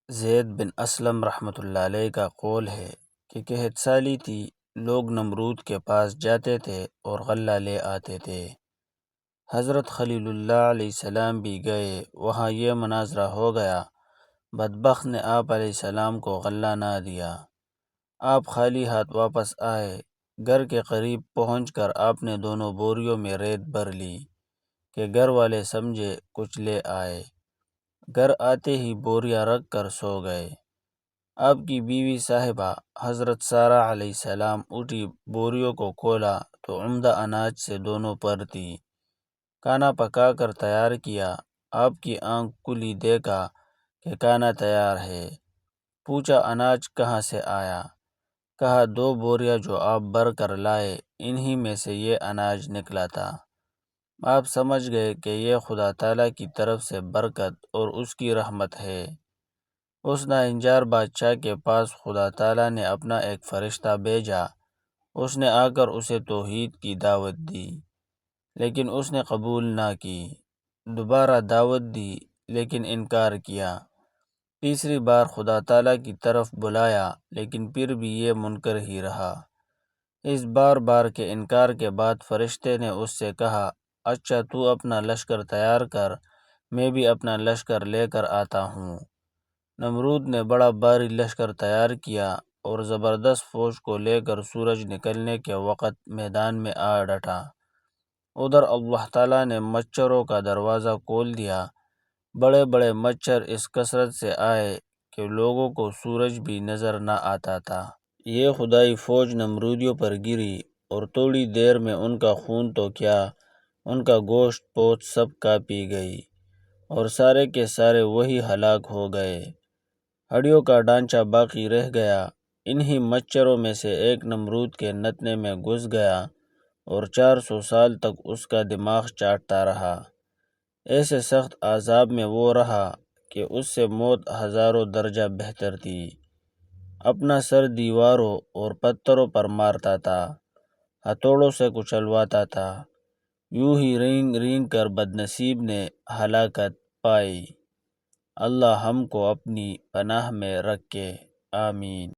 زید بن اسلم رحمۃ اللہ علیہ کا قول ہے کہ قحط سالی تھی، لوگ نمرود کے پاس جاتے تھے اور غلہ لے آتے تھے۔ حضرت خلیل اللہ علیہ السلام بھی گئے، وہاں یہ مناظرہ ہو گیا، بدبخت نے آپ علیہ السلام کو غلہ نہ دیا۔ آپ خالی ہاتھ واپس آئے۔ گھر کے قریب پہنچ کر آپ نے دونوں بوریوں میں ریت بھر لی کہ گھر والے سمجھے کچھ لے آئے۔ گھر آتے ہی بوریاں رکھ کر سو گئے۔ آپ کی بیوی صاحبہ حضرت سارہ علیہ السلام اٹھی، بوریوں کو کھولا تو عمدہ اناج سے دونوں پر تھی۔ کھانا پکا کر تیار کیا۔ آپ کی آنکھ کھلی، دیکھا کہ کھانا تیار ہے۔ پوچھا اناج کہاں سے آیا؟ کہا 2 بوریاں جو آپ بھر کر لائے، انہی میں سے یہ اناج نکلا تھا۔ آپ سمجھ گئے کہ یہ خدا تعالیٰ کی طرف سے برکت اور اس کی رحمت ہے۔ اس ناہنجار بادشاہ کے پاس خدا تعالیٰ نے اپنا ایک فرشتہ بھیجا۔ اس نے آ کر اسے توحید کی دعوت دی، لیکن اس نے قبول نہ کی۔ دوبارہ دعوت دی، لیکن انکار کیا۔ تیسری بار خدا تعالیٰ کی طرف بلایا، لیکن پھر بھی یہ منکر ہی رہا۔ اس بار بار کے انکار کے بعد فرشتے نے اس سے کہا، اچھا تو اپنا لشکر تیار کر، میں بھی اپنا لشکر لے کر آتا ہوں۔ نمرود نے بڑا بھاری لشکر تیار کیا اور زبردست فوج کو لے کر سورج نکلنے کے وقت میدان میں آ ڈٹا۔ ادھر اللہ تعالیٰ نے مچھروں کا دروازہ کھول دیا۔ بڑے بڑے مچھر اس کثرت سے آئے کہ لوگوں کو سورج بھی نظر نہ آتا تھا۔ یہ خدائی فوج نمرودیوں پر گری اور تھوڑی دیر میں ان کا خون تو کیا، ان کا گوشت پوست سب کھا پی گئی، اور سارے کے سارے وہی ہلاک ہو گئے۔ ہڈیوں کا ڈھانچہ باقی رہ گیا۔ انہی مچھروں میں سے ایک نمرود کے نتنے میں گھس گیا اور 400 سال تک اس کا دماغ چاٹتا رہا۔ ایسے سخت عذاب میں وہ رہا کہ اس سے موت ہزاروں درجہ بہتر تھی۔ اپنا سر دیواروں اور پتھروں پر مارتا تھا، ہتھوڑوں سے کچلواتا تھا۔ یوں ہی رینگ رینگ کر بدنصیب نے ہلاکت پائی۔ اللہ ہم کو اپنی پناہ میں رکھے، آمین۔